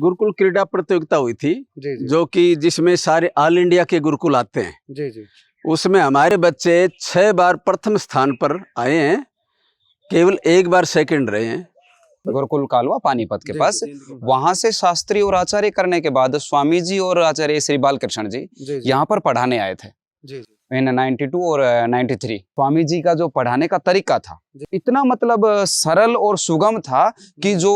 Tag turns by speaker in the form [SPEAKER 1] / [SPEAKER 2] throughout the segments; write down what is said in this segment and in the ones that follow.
[SPEAKER 1] गुरुकुल क्रीड़ा प्रतियोगिता हुई थी
[SPEAKER 2] जी जी
[SPEAKER 1] जो कि जिसमें सारे ऑल इंडिया के गुरुकुल आते हैं।
[SPEAKER 2] जी जी
[SPEAKER 1] उसमें हमारे बच्चे 6 बार प्रथम स्थान पर आए हैं, केवल 1 बार सेकंड रहे हैं।
[SPEAKER 3] गुरुकुल कालवा पानीपत के पास।
[SPEAKER 2] जी
[SPEAKER 3] वहां से शास्त्री और आचार्य करने के बाद स्वामी जी और आचार्य श्री बालकृष्ण जी
[SPEAKER 2] जी
[SPEAKER 3] यहाँ पर पढ़ाने आए थे
[SPEAKER 2] जी
[SPEAKER 3] इन 92 और 93। स्वामी जी का जो पढ़ाने का तरीका था इतना मतलब सरल और सुगम था कि जो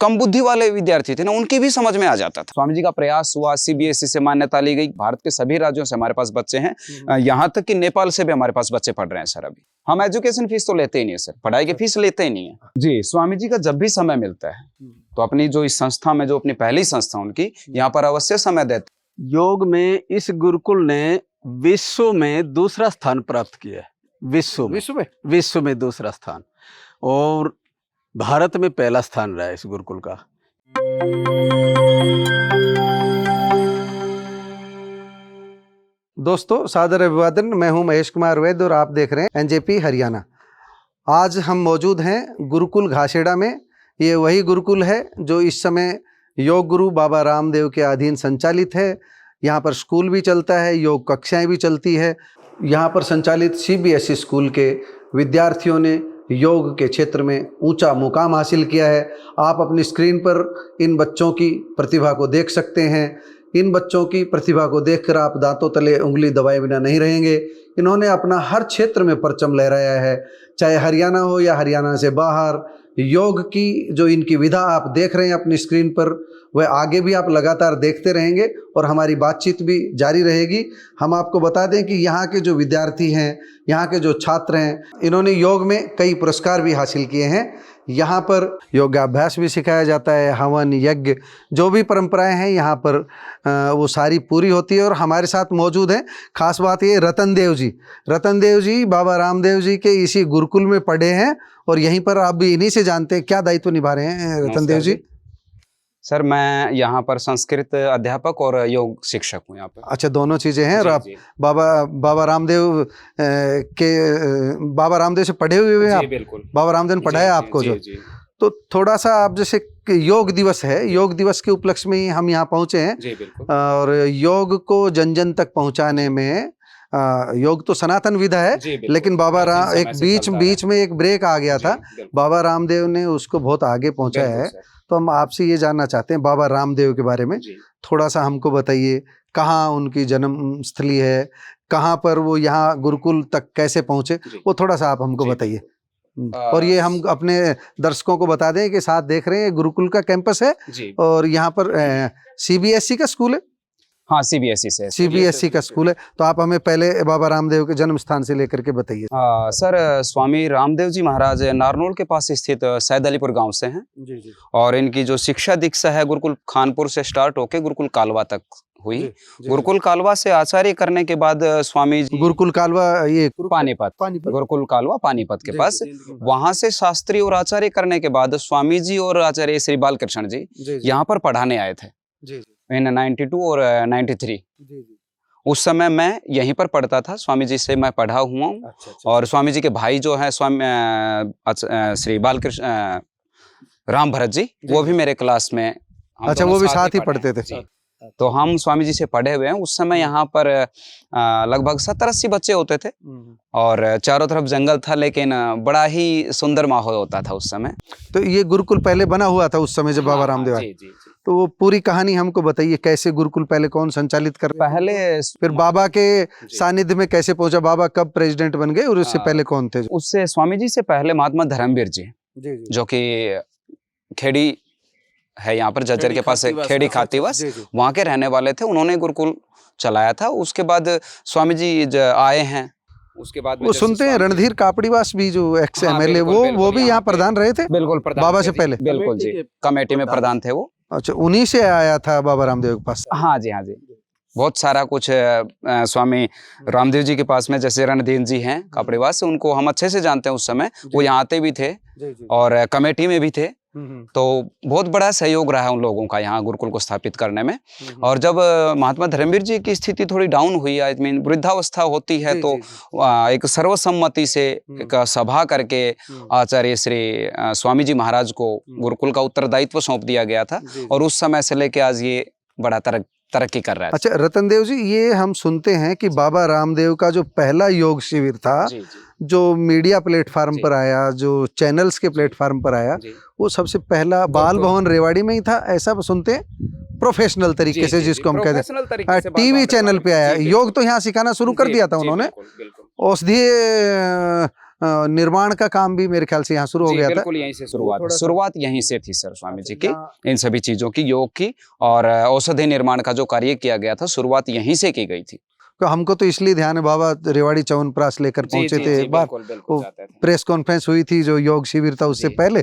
[SPEAKER 3] कम बुद्धि वाले विद्यार्थी थे ना उनकी भी समझ में आ जाता था। स्वामी जी का प्रयास हुआ, सीबीएसई से मान्यता ली गई, भारत के सभी राज्यों से हमारे पास बच्चे हैं, यहाँ तक कि नेपाल से भी हमारे पास बच्चे पढ़ रहे हैं सर। अभी हम एजुकेशन फीस तो लेते ही नहीं है सर, पढ़ाई की फीस लेते ही नहीं है जी। स्वामी जी का जब भी समय मिलता है तो अपनी जो इस संस्था में, जो अपनी पहली संस्था उनकी, यहाँ पर अवश्य समय देते।
[SPEAKER 1] योग में इस गुरुकुल ने विश्व में दूसरा स्थान प्राप्त किया है। विश्व में दूसरा स्थान, और भारत में पहला स्थान रहा है इस गुरुकुल का।
[SPEAKER 2] दोस्तों सादर अभिवादन, मैं हूं महेश कुमार वैद्य और आप देख रहे हैं एनजेपी हरियाणा। आज हम मौजूद हैं गुरुकुल घासेड़ा में। ये वही गुरुकुल है जो इस समय योग गुरु बाबा रामदेव के अधीन संचालित है। यहाँ पर स्कूल भी चलता है, योग कक्षाएं भी चलती है। यहाँ पर संचालित सीबीएसई स्कूल के विद्यार्थियों ने योग के क्षेत्र में ऊंचा मुकाम हासिल किया है। आप अपनी स्क्रीन पर इन बच्चों की प्रतिभा को देख सकते हैं। इन बच्चों की प्रतिभा को देखकर आप दांतों तले उंगली दबाए बिना नहीं रहेंगे। इन्होंने अपना हर क्षेत्र में परचम लहराया है, चाहे हरियाणा हो या हरियाणा से बाहर। योग की जो इनकी विधा आप देख रहे हैं अपनी स्क्रीन पर, वह आगे भी आप लगातार देखते रहेंगे और हमारी बातचीत भी जारी रहेगी। हम आपको बता दें कि यहाँ के जो विद्यार्थी हैं, यहाँ के जो छात्र हैं, इन्होंने योग में कई पुरस्कार भी हासिल किए हैं। यहाँ पर योगाभ्यास भी सिखाया जाता है, हवन यज्ञ जो भी परंपराएं हैं यहाँ पर वो सारी पूरी होती है। और हमारे साथ मौजूद हैं, खास बात ये रतन देव जी बाबा रामदेव जी के इसी गुरुकुल में पढ़े हैं और यहीं पर आप भी इन्हीं से जानते हैं क्या दायित्व निभा रहे हैं रतन देव जी।
[SPEAKER 3] सर मैं यहाँ पर संस्कृत अध्यापक और योग शिक्षक हूँ यहाँ पर।
[SPEAKER 2] अच्छा, दोनों चीजें हैं। और आप बाबा रामदेव से पढ़े हुए हैं आप?
[SPEAKER 3] बिल्कुल,
[SPEAKER 2] बाबा रामदेव ने पढ़ाया आपको जो। तो थोड़ा सा आप, जैसे योग दिवस है, योग दिवस के उपलक्ष्य में ही हम यहाँ पहुँचे हैं और योग को जन जन तक पहुँचाने में योग तो सनातन विधा है, लेकिन बाबा राम एक बीच में एक ब्रेक आ गया था, बाबा रामदेव ने उसको बहुत आगे पहुँचाया है। तो हम आपसे ये जानना चाहते हैं बाबा रामदेव के बारे में, थोड़ा सा हमको बताइए। कहाँ उनकी जन्म स्थली है, कहाँ पर वो यहाँ गुरुकुल तक कैसे पहुँचे, वो थोड़ा सा आप हमको बताइए। और ये हम अपने दर्शकों को बता दें कि साथ देख रहे हैं गुरुकुल का कैंपस है और यहाँ पर सीबीएसई का स्कूल है।
[SPEAKER 3] हाँ, सीबीएसई
[SPEAKER 2] का स्कूल है। तो आप हमें पहले बाबा रामदेव के जन्म स्थान से लेकर के बताइए।
[SPEAKER 3] सर स्वामी रामदेव जी महाराज नारनौल के पास स्थित सैद अलीपुर गांव से हैं
[SPEAKER 2] जी।
[SPEAKER 3] और इनकी जो शिक्षा दीक्षा है गुरुकुल खानपुर से स्टार्ट होके गुरुकुल कालवा तक हुई। गुरुकुल कालवा से आचार्य करने के बाद स्वामी जी
[SPEAKER 2] गुरुकुल कालवा ये
[SPEAKER 3] पानीपत, गुरुकुल कालवा पानीपत के पास, वहां से शास्त्री और आचार्य करने के बाद स्वामी जी और आचार्य श्री बालकृष्ण जी यहाँ पर पढ़ाने आए थे इन 92 और 93। उस समय मैं यहीं पर पढ़ता था, स्वामी जी से मैं पढ़ा हुआ हूँ। और स्वामी जी के भाई जो है स्वामी श्री बालकृष्ण राम भरत जी, वो भी मेरे क्लास में,
[SPEAKER 2] अच्छा वो भी साथ ही पढ़ते थे।
[SPEAKER 3] तो हम स्वामी जी से पढ़े हुए हैं। उस समय यहाँ पर लगभग 70-80 बच्चे होते थे और चारों तरफ जंगल था, लेकिन बड़ा ही सुंदर माहौल होता था उस समय।
[SPEAKER 2] तो ये गुरुकुल पहले बना हुआ था उस समय जब बाबा रामदेव आए? तो वो पूरी कहानी हमको बताइए, कैसे गुरुकुल पहले कौन संचालित कर
[SPEAKER 3] पहले,
[SPEAKER 2] फिर बाबा के सानिध्य में कैसे पहुंचा, बाबा कब प्रेसिडेंट बन गए और उससे पहले कौन थे?
[SPEAKER 3] उससे स्वामी जी से पहले महात्मा धर्मवीर जी जो कि खेड़ी है, यहाँ पर जज्जर के पास खेड़ी खातीवास, वहाँ के रहने वाले थे। उन्होंने गुरुकुल चलाया था। उसके बाद स्वामी जी आए हैं। उसके बाद
[SPEAKER 2] वो सुनते हैं रणधीर कापड़ीवास भी जो एक्स एमएलए, वो भी यहाँ प्रधान रहे थे।
[SPEAKER 3] बिल्कुल,
[SPEAKER 2] बाबा से पहले।
[SPEAKER 3] बिल्कुल जी, कमेटी में प्रधान थे वो।
[SPEAKER 2] अच्छा, उन्हीं से आया था बाबा रामदेव के पास?
[SPEAKER 3] हाँ जी। बहुत सारा कुछ स्वामी रामदेव जी के पास में, जैसे रणधीर जी हैं कापड़ीवास, उनको हम अच्छे से जानते हैं। उस समय वो यहाँ आते भी थे और कमेटी में भी थे। तो बहुत बड़ा सहयोग रहा है उन लोगों का यहाँ गुरुकुल को स्थापित करने में। और जब महात्मा धर्मवीर जी की स्थिति थोड़ी डाउन हुई, आई मीन वृद्धावस्था होती है, तो एक सर्वसम्मति से एक सभा करके आचार्य श्री स्वामी जी महाराज को गुरुकुल का उत्तरदायित्व सौंप दिया गया था, और उस समय से लेके आज ये बड़ा तरक्की कर रहा है।
[SPEAKER 2] अच्छा रतन देव जी, ये हम सुनते हैं कि बाबा रामदेव का जो पहला योग शिविर था, जो मीडिया प्लेटफार्म पर आया, जो चैनल्स के प्लेटफार्म पर आया, वो सबसे पहला बाल भवन रेवाड़ी में ही था, ऐसा सुनते हैं, प्रोफेशनल तरीके से जिसको हम कहते हैं, टीवी चैनल पे आया। योग तो यहाँ सिखाना शुरू कर दिया था उन्होंने, औषधीय निर्माण का काम भी मेरे ख्याल से यहाँ शुरू हो गया था।
[SPEAKER 3] बिल्कुल यहीं से शुरुआत यहीं से थी सर, स्वामी जी की इन सभी चीजों की, योग की और औषधि निर्माण का जो कार्य किया गया था, शुरुआत यहीं से की गई थी।
[SPEAKER 2] तो हमको तो इसलिए ध्यान है, बाबा रेवाड़ी च्यवनप्राश लेकर पहुंचे थे एक बार, प्रेस कॉन्फ्रेंस हुई थी जो योग शिविर था उससे पहले,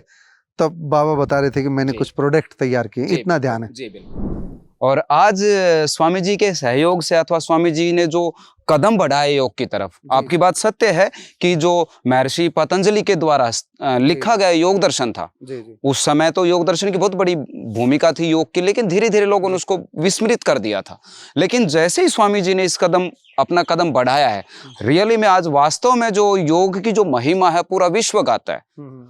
[SPEAKER 2] तब बाबा बता रहे थे कि मैंने कुछ प्रोडक्ट तैयार किए, इतना ध्यान है।
[SPEAKER 3] जी बिल्कुल। और आज स्वामी जी के सहयोग से अथवा स्वामी जी ने जो कदम बढ़ाए योग की तरफ, आपकी बात सत्य है कि जो महर्षि पतंजलि के द्वारा लिखा गया योग दर्शन था, उस समय तो योग दर्शन की बहुत बड़ी भूमिका थी योग की, लेकिन धीरे धीरे लोगों ने उसको विस्मृत कर दिया था। लेकिन जैसे ही स्वामी जी ने अपना कदम बढ़ाया है, रियली में आज वास्तव में जो योग की जो महिमा है पूरा विश्व गाता है,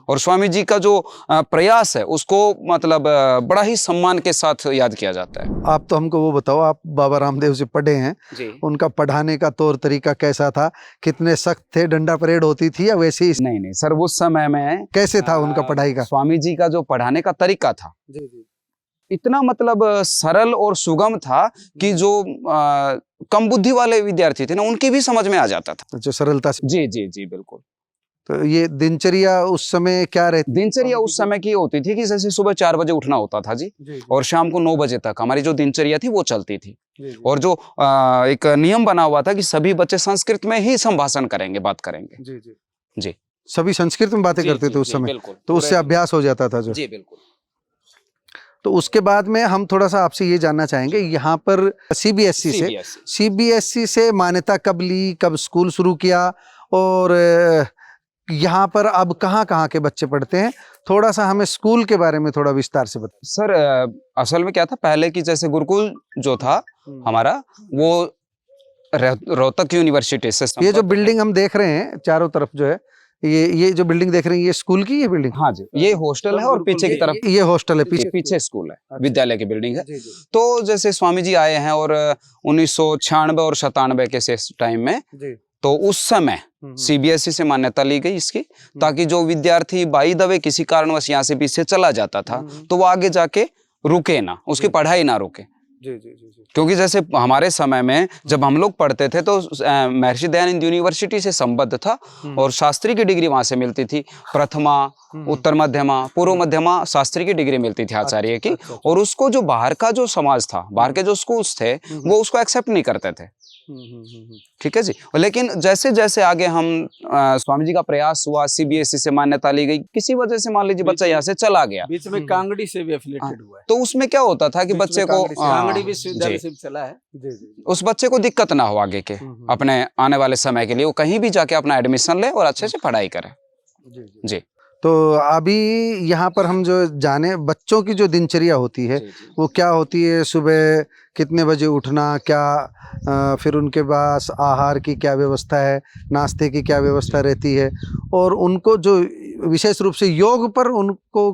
[SPEAKER 3] और स्वामी जी का जो प्रयास है उसको मतलब बड़ा ही सम्मान के साथ याद किया जाता है।
[SPEAKER 2] आप तो हमको वो बताओ, आप बाबा रामदेव से पढ़े हैं, उनका पढ़ाने का तौर तरीका कैसा था? कितने सख्त थे? डंडा परेड होती थी या वैसे ही?
[SPEAKER 3] नहीं सर, उस समय में कैसे
[SPEAKER 2] था उनका पढ़ाई का?
[SPEAKER 3] स्वामी जी का जो पढ़ाने का तरीका था इतना मतलब सरल और सुगम था कि जो कम बुद्धि वाले विद्यार्थी थे ना, उनकी भी समझ में आ जाता था,
[SPEAKER 2] जो सरलता से।
[SPEAKER 3] जी बिल्कुल।
[SPEAKER 2] तो ये दिनचर्या उस समय क्या रहती?
[SPEAKER 3] दिनचर्या उस समय की होती थी कि जैसे सुबह 4 बजे उठना होता था जी, और शाम को 9 बजे तक हमारी जो दिनचर्या थी वो चलती थी। और जो एक नियम बना हुआ था कि सभी बच्चे संस्कृत में ही संभाषण करेंगे, बात करेंगे। जी
[SPEAKER 2] सभी संस्कृत में बातें करते थे उस समय, तो उससे अभ्यास हो जाता था।
[SPEAKER 3] जी बिल्कुल।
[SPEAKER 2] तो उसके बाद में हम थोड़ा सा आपसे ये जानना चाहेंगे, यहाँ पर सीबीएसई से मान्यता कब ली, कब स्कूल शुरू किया, और यहाँ पर अब कहाँ के बच्चे पढ़ते हैं? थोड़ा सा हमें स्कूल के बारे में थोड़ा विस्तार से बताइए।
[SPEAKER 3] सर असल में क्या था, पहले की जैसे गुरुकुल जो था हमारा, वो रोहतक यूनिवर्सिटी से,
[SPEAKER 2] ये जो बिल्डिंग हम देख रहे हैं चारों तरफ जो है, ये जो बिल्डिंग देख रहे हैं, ये स्कूल की ये बिल्डिंग?
[SPEAKER 3] हाँ जी, ये हॉस्टल है, और पीछे की तरफ
[SPEAKER 2] ये हॉस्टल है,
[SPEAKER 3] पीछे स्कूल है, विद्यालय की बिल्डिंग है। तो जैसे स्वामी जी आए हैं और 1996 और 97 के टाइम में, तो उस समय सीबीएसई से मान्यता ली गई इसकी, ताकि जो विद्यार्थी बाई द वे किसी कारणवश यहाँ से पीछे चला जाता था, तो वो आगे जाके रुके ना, उसकी पढ़ाई ना रुके। क्योंकि जैसे हमारे समय में जब हम लोग पढ़ते थे तो महर्षि दयानंद यूनिवर्सिटी से संबद्ध था, और शास्त्री की डिग्री वहां से मिलती थी, प्रथमा, उत्तर मध्यमा, पूर्व मध्यमा शास्त्री की डिग्री मिलती थी आचार्य की। और उसको जो बाहर का जो समाज था, बाहर के जो स्कूल्स थे, वो उसको एक्सेप्ट नहीं करते थे। ठीक है जी। लेकिन जैसे जैसे आगे हम स्वामी जी का प्रयास हुआ, सीबीएसई से मान्यता ली गई, किसी वजह से मान लीजिए बच्चा यहाँ से चला गया,
[SPEAKER 1] बीच में कांगड़ी से भी एफिलिएटेड हुआ है,
[SPEAKER 3] तो उसमें क्या होता था कि बच्चे को
[SPEAKER 1] कांगड़ी विश्वविद्यालय से चला है,
[SPEAKER 3] उस बच्चे को दिक्कत ना हो आगे के अपने आने वाले समय के लिए, वो कहीं भी जाके अपना एडमिशन ले और अच्छे से पढ़ाई करे। जी।
[SPEAKER 2] तो अभी यहाँ पर हम जो जाने, बच्चों की जो दिनचर्या होती है वो क्या होती है? सुबह कितने बजे उठना, क्या फिर उनके पास आहार की क्या व्यवस्था है, नाश्ते की क्या व्यवस्था रहती है, और उनको जो विशेष रूप से योग पर उनको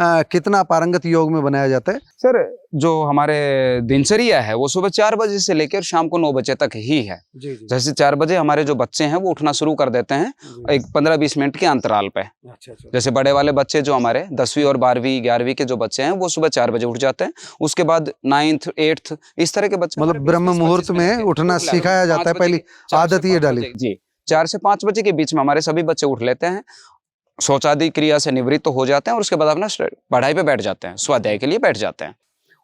[SPEAKER 2] कितना पारंगत योग में बनाया जाता है?
[SPEAKER 3] सर जो हमारे दिनचर्या है वो सुबह 4 बजे से लेकर शाम को 9 बजे तक ही है। जैसे 4 बजे हमारे जो बच्चे हैं वो उठना शुरू कर देते हैं, एक 15-20 मिनट के अंतराल पे। जैसे बड़े वाले बच्चे जो हमारे 10वीं और 12वीं 11वीं के जो बच्चे हैं, वो सुबह 4 बजे उठ जाते हैं। उसके बाद 9th 8th इस तरह के बच्चे,
[SPEAKER 2] मतलब ब्रह्म मुहूर्त में उठना सिखाया जाता है, पहली आदत ये डाली।
[SPEAKER 3] जी, 4 से 5 बजे के बीच में हमारे सभी बच्चे उठ लेते हैं, शौचादि क्रिया से निवृत्त हो जाते हैं, और उसके बाद अपना पढ़ाई पे बैठ जाते हैं, स्वाध्याय के लिए बैठ जाते हैं।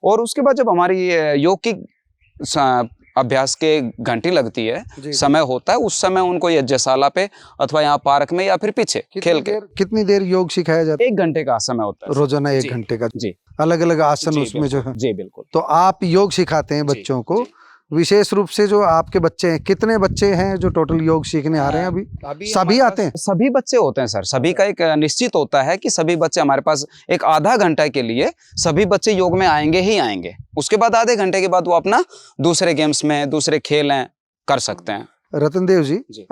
[SPEAKER 3] और उसके बाद जब हमारी योग की अभ्यास के घंटी लगती है, समय होता है, उस समय उनको यज्ञशाला पे अथवा यहाँ पार्क में या फिर पीछे खेल के।
[SPEAKER 2] कितनी देर योग सिखाया जाता है?
[SPEAKER 3] 1 घंटे का समय होता है
[SPEAKER 2] रोजाना, 1 घंटे का।
[SPEAKER 3] जी,
[SPEAKER 2] अलग अलग आसन उसमें जो है।
[SPEAKER 3] जी बिल्कुल।
[SPEAKER 2] तो आप योग सिखाते हैं बच्चों को, विशेष रूप से जो आपके बच्चे हैं, कितने बच्चे हैं जो टोटल योग सीखने आ रहे हैं अभी सभी
[SPEAKER 3] हमारे
[SPEAKER 2] आते हैं?
[SPEAKER 3] पास सभी बच्चे होते हैं सर। सभी का एक निश्चित होता है कि सभी बच्चे हमारे पास एक आधा घंटा के लिए सभी बच्चे योग में आएंगे ही आएंगे। उसके बाद आधे घंटे के बाद वो अपना दूसरे गेम्स में, दूसरे खेल हैं, कर सकते हैं।
[SPEAKER 2] रतनदेव जी,
[SPEAKER 3] जी।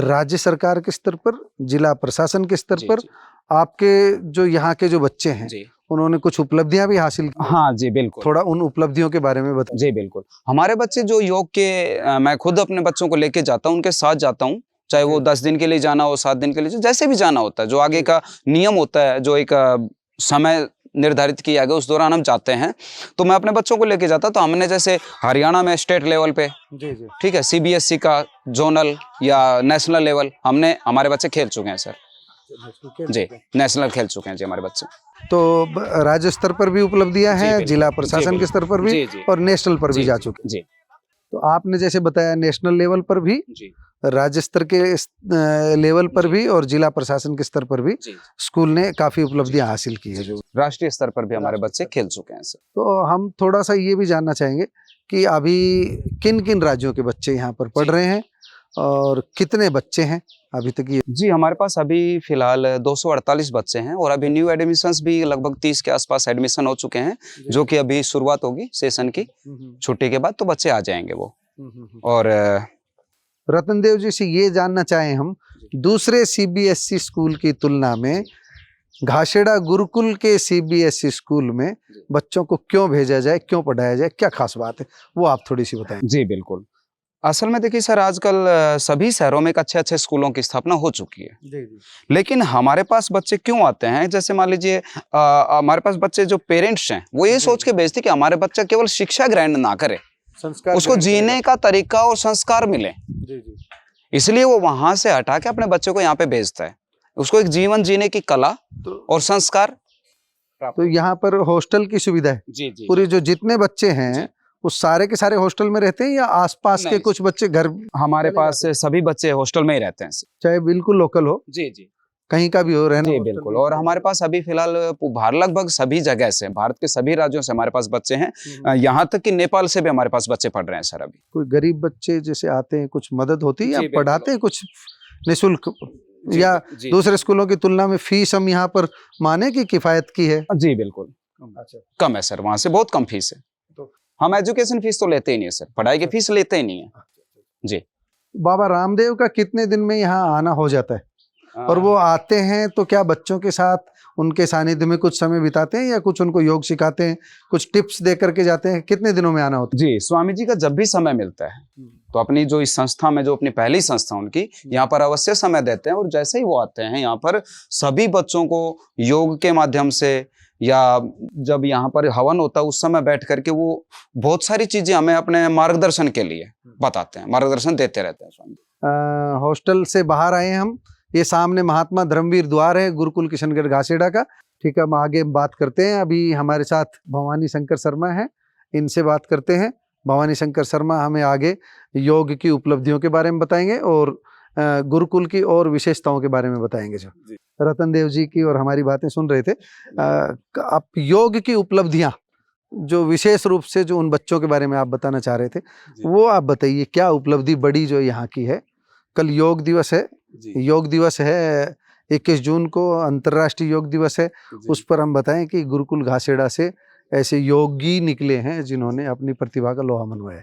[SPEAKER 2] राज्य सरकार के स्तर पर, जिला प्रशासन के स्तर
[SPEAKER 3] जी,
[SPEAKER 2] पर
[SPEAKER 3] जी।
[SPEAKER 2] आपके जो यहाँ के जो बच्चे हैं
[SPEAKER 3] जी।
[SPEAKER 2] उन्होंने कुछ उपलब्धियां भी हासिल की।
[SPEAKER 3] हाँ जी, बिल्कुल।
[SPEAKER 2] थोड़ा उन उपलब्धियों के बारे में बताइए।
[SPEAKER 3] जी बिल्कुल। हमारे बच्चे जो योग के मैं खुद अपने बच्चों को लेके जाता हूँ, उनके साथ जाता हूँ, चाहे वो 10 दिन के लिए जाना हो, 7 दिन के लिए, जैसे भी जाना होता है, जो आगे का नियम होता है, जो एक समय निर्धारित किया गया उस दौरान हम जाते हैं। तो मैं अपने बच्चों को लेके जाता, तो हमने जैसे हरियाणा में स्टेट लेवल पे,
[SPEAKER 2] जी जी।
[SPEAKER 3] ठीक है, सीबीएसई का जोनल या नेशनल लेवल हमारे बच्चे खेल चुके हैं सर। जी, नेशनल खेल चुके हैं जी हमारे बच्चे।
[SPEAKER 2] तो राज्य स्तर पर भी उपलब्धियां
[SPEAKER 3] जी,
[SPEAKER 2] हैं,
[SPEAKER 3] बिल्कुल।
[SPEAKER 2] जिला
[SPEAKER 3] जी,
[SPEAKER 2] प्रशासन के स्तर पर भी
[SPEAKER 3] जी, जी।
[SPEAKER 2] और नेशनल पर भी
[SPEAKER 3] जी,
[SPEAKER 2] जा
[SPEAKER 3] जी,
[SPEAKER 2] चुके हैं।
[SPEAKER 3] जी,
[SPEAKER 2] तो आपने जैसे बताया नेशनल लेवल पर भी,
[SPEAKER 3] जी,
[SPEAKER 2] राज्य स्तर के लेवल पर
[SPEAKER 3] जी।
[SPEAKER 2] भी और जिला प्रशासन के स्तर पर भी
[SPEAKER 3] जी।
[SPEAKER 2] स्कूल ने काफी उपलब्धियां हासिल की है। जो
[SPEAKER 3] राष्ट्रीय स्तर पर भी हमारे बच्चे खेल चुके हैं सर।
[SPEAKER 2] तो हम थोड़ा सा ये भी जानना चाहेंगे कि अभी किन किन राज्यों के बच्चे यहाँ पर पढ़ रहे हैं और कितने बच्चे हैं अभी तक ये?
[SPEAKER 3] जी, हमारे पास अभी फिलहाल 248 बच्चे हैं और अभी न्यू एडमिशन्स भी लगभग 30 के आसपास एडमिशन हो चुके हैं, जो कि अभी शुरुआत होगी सेशन की छुट्टी के बाद, तो बच्चे आ जाएंगे वो। और
[SPEAKER 2] रतनदेव जी से ये जानना चाहें हम, दूसरे सीबीएसई स्कूल की तुलना में घासेड़ा गुरुकुल के सीबीएसई स्कूल में बच्चों को क्यों भेजा जाए, क्यों पढ़ाया जाए, क्या खास बात है, वो आप थोड़ी सी बताएं।
[SPEAKER 3] जी बिल्कुल। असल में देखिए सर, आजकल सभी शहरों में एक अच्छे-अच्छे स्कूलों की स्थापना हो चुकी है।
[SPEAKER 2] जी जी।
[SPEAKER 3] लेकिन हमारे पास बच्चे क्यों आते हैं? जैसे मान लीजिए हमारे पास बच्चे जो पेरेंट्स हैं, वो ये सोच के भेजते कि हमारे बच्चा केवल शिक्षा ग्रहण ना करे,
[SPEAKER 2] संस्कार
[SPEAKER 3] उसको
[SPEAKER 2] ग्रहण
[SPEAKER 3] जीने का तरीका और संस्कार मिले।
[SPEAKER 2] जी जी।
[SPEAKER 3] इसलिए वो वहां से हटा के अपने बच्चे को यहाँ पे भेजता है। उसको एक जीवन जीने की कला और संस्कार
[SPEAKER 2] तो यहाँ पर हॉस्टल की सुविधा है?
[SPEAKER 3] जी जी।
[SPEAKER 2] पूरे जो जितने बच्चे हैं वो सारे के सारे हॉस्टल में रहते हैं या आसपास के
[SPEAKER 3] नहीं।
[SPEAKER 2] कुछ बच्चे घर?
[SPEAKER 3] हमारे पास सभी बच्चे हॉस्टल में ही रहते हैं।
[SPEAKER 2] चाहे बिल्कुल लोकल हो,
[SPEAKER 3] जी जी।
[SPEAKER 2] कहीं का भी हो, रहना?
[SPEAKER 3] जी बिल्कुल। और हमारे पास अभी फिलहाल लगभग सभी जगह से, भारत के सभी राज्यों से हमारे पास बच्चे हैं। यहाँ तक कि नेपाल से भी हमारे पास बच्चे पढ़ रहे हैं सर अभी।
[SPEAKER 2] कोई गरीब बच्चे जैसे आते हैं, कुछ मदद होती है या
[SPEAKER 3] जी, बिल्कुल।
[SPEAKER 2] पढ़ाते हैं कुछ निःशुल्क,
[SPEAKER 3] जी,
[SPEAKER 2] या
[SPEAKER 3] जी,
[SPEAKER 2] दूसरे स्कूलों की तुलना में फीस हम यहाँ पर माने कि किफायत की है?
[SPEAKER 3] जी बिल्कुल।
[SPEAKER 2] अच्छा।
[SPEAKER 3] कम है सर, वहाँ से बहुत कम फीस है।
[SPEAKER 2] तो
[SPEAKER 3] हम एजुकेशन फीस तो लेते ही नहीं है सर, पढ़ाई की फीस लेते ही नहीं है जी।
[SPEAKER 2] बाबा रामदेव का कितने दिन में यहाँ आना हो जाता है? और वो आते हैं तो क्या बच्चों के साथ उनके सानिध्य में कुछ समय बिताते हैं या कुछ उनको योग सिखाते हैं, कुछ टिप्स दे करके जाते हैं? कितने दिनों में आना होता
[SPEAKER 3] जी, स्वामी जी का जब भी समय मिलता है तो अपनी जो इस संस्था में, जो अपनी पहली संस्था उनकी, यहाँ पर अवश्य समय देते हैं। और जैसे ही वो आते हैं यहाँ पर, सभी बच्चों को योग के माध्यम से, या जब यहाँ पर हवन होता है उस समय बैठ करके वो बहुत सारी चीजें हमें अपने मार्गदर्शन के लिए बताते हैं, मार्गदर्शन देते रहते हैं स्वामी जी।
[SPEAKER 2] हॉस्टल से बाहर आए हम, ये सामने महात्मा धर्मवीर द्वार है गुरुकुल किशनगढ़ घासेड़ा का। ठीक है, हम आगे बात करते हैं। अभी हमारे साथ भवानी शंकर शर्मा हैं, इनसे बात करते हैं। भवानी शंकर शर्मा हमें आगे योग की उपलब्धियों के बारे में बताएंगे और गुरुकुल की और विशेषताओं के बारे में बताएंगे। जो रतनदेव जी की और हमारी बातें सुन रहे थे, आप योग की उपलब्धियां जो विशेष रूप से जो उन बच्चों के बारे में आप बताना चाह रहे थे, वो आप बताइए, क्या उपलब्धि बड़ी जो यहाँ की है? कल योग दिवस है, योग दिवस है 21 जून को, अंतर्राष्ट्रीय योग दिवस है। उस पर हम बताएं कि गुरुकुल घासेड़ा से ऐसे योगी निकले हैं जिन्होंने अपनी प्रतिभा का लोहा मनवाया।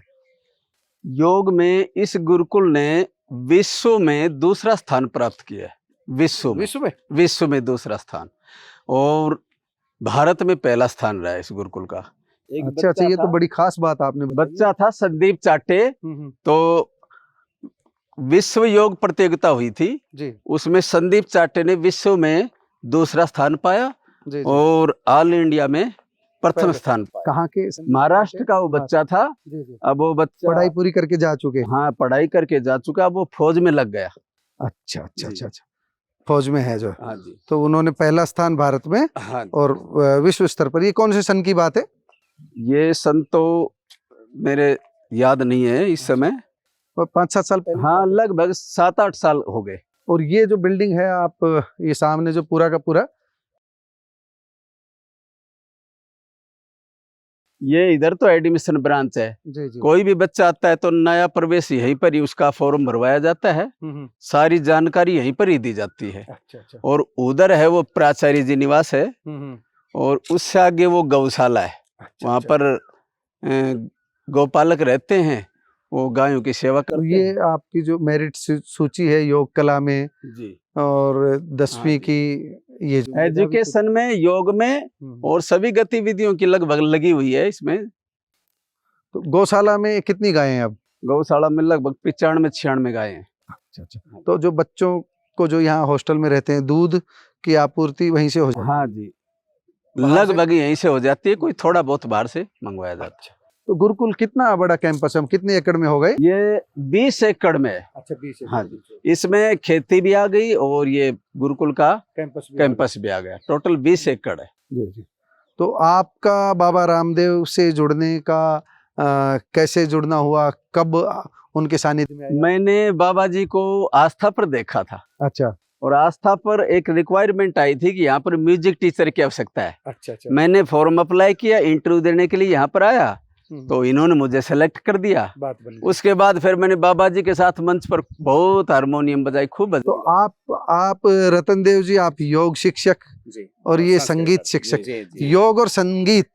[SPEAKER 1] योग में इस गुरुकुल ने विश्व में दूसरा स्थान प्राप्त किया है। विश्व में दूसरा स्थान, और भारत में पहला स्थान रहा है इस गुरुकुल का। एक
[SPEAKER 2] अच्छा, ये तो बड़ी खास बात आपने बताई।
[SPEAKER 1] बच्चा था संदीप चाटे, तो विश्व योग प्रतियोगिता हुई थी
[SPEAKER 2] जी।
[SPEAKER 1] उसमें संदीप चाटे ने विश्व में दूसरा स्थान पाया
[SPEAKER 2] जी।
[SPEAKER 1] और ऑल इंडिया में प्रथम स्थान पाया।
[SPEAKER 2] कहाँ के?
[SPEAKER 1] महाराष्ट्र का वो बच्चा था। अब वो बच्चा
[SPEAKER 2] पढ़ाई पूरी करके जा चुके?
[SPEAKER 1] हाँ, पढ़ाई करके जा चुका, वो फौज में लग गया।
[SPEAKER 2] अच्छा अच्छा अच्छा अच्छा, फौज में है जो।
[SPEAKER 1] हाँ जी।
[SPEAKER 2] तो उन्होंने पहला स्थान भारत में,
[SPEAKER 1] हाँ,
[SPEAKER 2] और विश्व स्तर पर। ये कौन से सन की बात है?
[SPEAKER 1] ये सन तो मेरे याद नहीं है इस समय,
[SPEAKER 2] 5-7 साल पहले।
[SPEAKER 1] हाँ, लगभग 7-8 साल हो गए।
[SPEAKER 2] और ये जो बिल्डिंग है, आप ये सामने जो पूरा का पूरा
[SPEAKER 1] ये इधर तो एडमिशन ब्रांच है।
[SPEAKER 2] जी जी।
[SPEAKER 1] कोई भी बच्चा आता है तो नया प्रवेश यहीं पर ही उसका फॉर्म भरवाया जाता है, सारी जानकारी यहीं पर ही दी जाती है।
[SPEAKER 2] अच्छा अच्छा।
[SPEAKER 1] और उधर है वो प्राचार्य जी निवास है, और उससे आगे वो गौशाला है।
[SPEAKER 2] अच्छा,
[SPEAKER 1] वहाँ
[SPEAKER 2] अच्छा।
[SPEAKER 1] पर गौपालक रहते हैं, वो गायों की सेवा
[SPEAKER 2] तो
[SPEAKER 1] करते
[SPEAKER 2] ये
[SPEAKER 1] हैं।
[SPEAKER 2] आपकी जो मेरिट सूची है योग कला में
[SPEAKER 1] जी,
[SPEAKER 2] और 10वीं
[SPEAKER 1] हाँ जी।
[SPEAKER 2] की ये जो
[SPEAKER 1] एजुकेशन में, योग में और सभी गतिविधियों की लगभग लगी हुई है इसमें।
[SPEAKER 2] तो गौशाला में कितनी गायें हैं अब?
[SPEAKER 1] गौशाला में लगभग 95-96 गायें हैं।
[SPEAKER 2] अच्छा अच्छा। तो जो बच्चों को जो यहाँ हॉस्टल में रहते हैं, दूध की आपूर्ति वहीं से हो जाती है?
[SPEAKER 1] हाँ जी,
[SPEAKER 2] बाहर से?
[SPEAKER 1] लगभग यहीं से हो जाती है, कोई थोड़ा बहुत बाहर से मंगवाया जाता है।
[SPEAKER 2] तो गुरुकुल कितना बड़ा कैंपस है, कितने एकड़ में हो गए?
[SPEAKER 1] ये 20 एकड़ में है।
[SPEAKER 2] अच्छा 20
[SPEAKER 1] हाँ जी, इसमें खेती भी आ गई और ये गुरुकुल का कैंपस भी आ गया। टोटल 20 एकड़ है।
[SPEAKER 2] जी जी। तो आपका बाबा रामदेव से जुड़ने का कैसे जुड़ना हुआ, कब उनके सानिध्य में आया?
[SPEAKER 1] मैंने बाबा जी को आस्था पर देखा था,
[SPEAKER 2] अच्छा
[SPEAKER 1] और आस्था पर एक रिक्वायरमेंट आई थी कि यहाँ पर म्यूजिक टीचर की आवश्यकता है।
[SPEAKER 2] अच्छा अच्छा।
[SPEAKER 1] मैंने फॉर्म अप्लाई किया, इंटरव्यू देने के लिए यहाँ पर आया, तो इन्होंने मुझे सेलेक्ट कर दिया।
[SPEAKER 2] बात बन गई।
[SPEAKER 1] उसके बाद फिर मैंने बाबा जी के साथ मंच पर बहुत हारमोनियम बजाई, खूब बजाई।
[SPEAKER 2] तो आप रतन देव जी, आप योग शिक्षक
[SPEAKER 3] जी,
[SPEAKER 2] और ये संगीत शिक्षक, योग और संगीत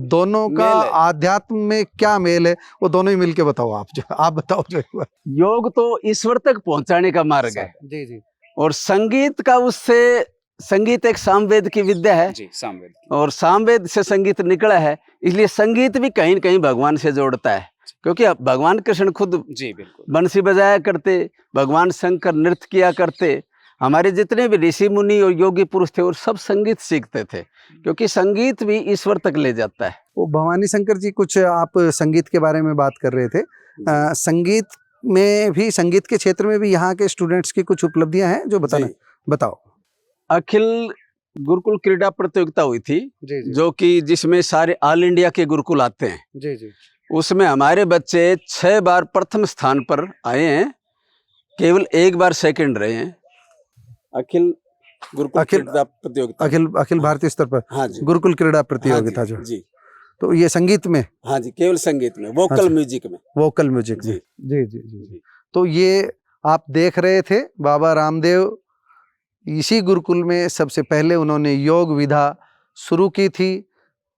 [SPEAKER 2] दोनों का आध्यात्म में क्या मेल है, वो दोनों ही मिलके बताओ। आप बताओ जो एक बार।
[SPEAKER 1] योग तो ईश्वर तक पहुंचाने का मार्ग है,
[SPEAKER 2] जी जी।
[SPEAKER 1] और संगीत का उससे, संगीत एक सामवेद की विद्या है
[SPEAKER 3] जी, सामवेद,
[SPEAKER 1] और सामवेद से संगीत निकला है, इसलिए संगीत भी कहीं न कहीं भगवान से जोड़ता है। क्योंकि अब भगवान कृष्ण खुद
[SPEAKER 3] जी बिल्कुल
[SPEAKER 1] बंसी बजाया करते, भगवान शंकर नृत्य किया करते, हमारे जितने भी ऋषि मुनि और योगी पुरुष थे वो सब संगीत सीखते थे, क्योंकि संगीत भी ईश्वर तक ले जाता है।
[SPEAKER 2] वो भवानी शंकर जी, कुछ आप संगीत के बारे में बात कर रहे थे, संगीत में भी, संगीत के क्षेत्र में भी यहाँ के स्टूडेंट्स की कुछ उपलब्धियां हैं जो बताओ।
[SPEAKER 1] अखिल गुरुकुल क्रीड़ा प्रतियोगिता हुई थी,
[SPEAKER 2] जी जी।
[SPEAKER 1] जो कि जिसमें सारे ऑल इंडिया के गुरुकुल आते हैं।
[SPEAKER 2] जी जी।
[SPEAKER 1] उसमें हमारे बच्चे 6 बार प्रथम स्थान पर आए हैं, केवल 1 बार सेकंड रहे हैं। अखिल गुरुकुल क्रीड़ा प्रतियोगिता,
[SPEAKER 2] अखिल भारतीय स्तर पर,
[SPEAKER 1] हाँ जी,
[SPEAKER 2] गुरुकुल क्रीड़ा प्रतियोगिता जो
[SPEAKER 1] जी,
[SPEAKER 2] तो ये संगीत में?
[SPEAKER 1] हाँ जी, केवल संगीत में, वोकल म्यूजिक में।
[SPEAKER 2] वोकल म्यूजिक में, जी जी जी। तो ये आप देख रहे थे, बाबा रामदेव इसी गुरुकुल में सबसे पहले उन्होंने योग विधा शुरू की थी,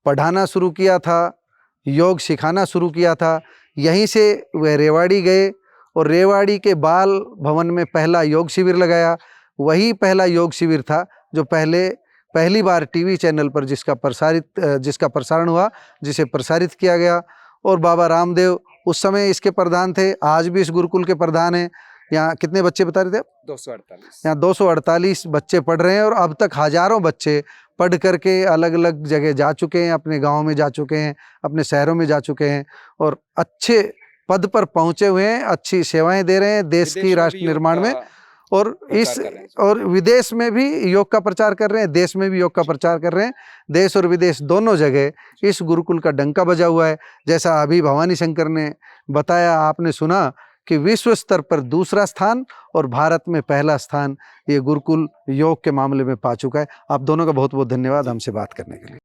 [SPEAKER 2] पढ़ाना शुरू किया था, योग सिखाना शुरू किया था। यहीं से वह रेवाड़ी गए और रेवाड़ी के बाल भवन में पहला योग शिविर लगाया। वही पहला योग शिविर था जो पहली बार टीवी चैनल पर जिसका प्रसारण हुआ, जिसे प्रसारित किया गया। और बाबा रामदेव उस समय इसके प्रधान थे, आज भी इस गुरुकुल के प्रधान हैं। यहाँ कितने बच्चे बता रहे थे?
[SPEAKER 3] 248।
[SPEAKER 2] यहाँ 248 बच्चे पढ़ रहे हैं, और अब तक हजारों बच्चे पढ़ करके अलग अलग जगह जा चुके हैं, अपने गाँव में जा चुके हैं, अपने शहरों में जा चुके हैं, और अच्छे पद पर पहुँचे हुए हैं, अच्छी सेवाएं दे रहे हैं देश की राष्ट्र निर्माण में, और विदेश में भी योग का प्रचार कर रहे हैं, देश में भी योग का प्रचार कर रहे हैं। देश और विदेश दोनों जगह इस गुरुकुल का डंका बजा हुआ है। जैसा अभी भवानी शंकर ने बताया, आपने सुना कि विश्व स्तर पर दूसरा स्थान और भारत में पहला स्थान ये गुरुकुल योग के मामले में पा चुका है। आप दोनों का बहुत बहुत धन्यवाद हमसे बात करने के लिए।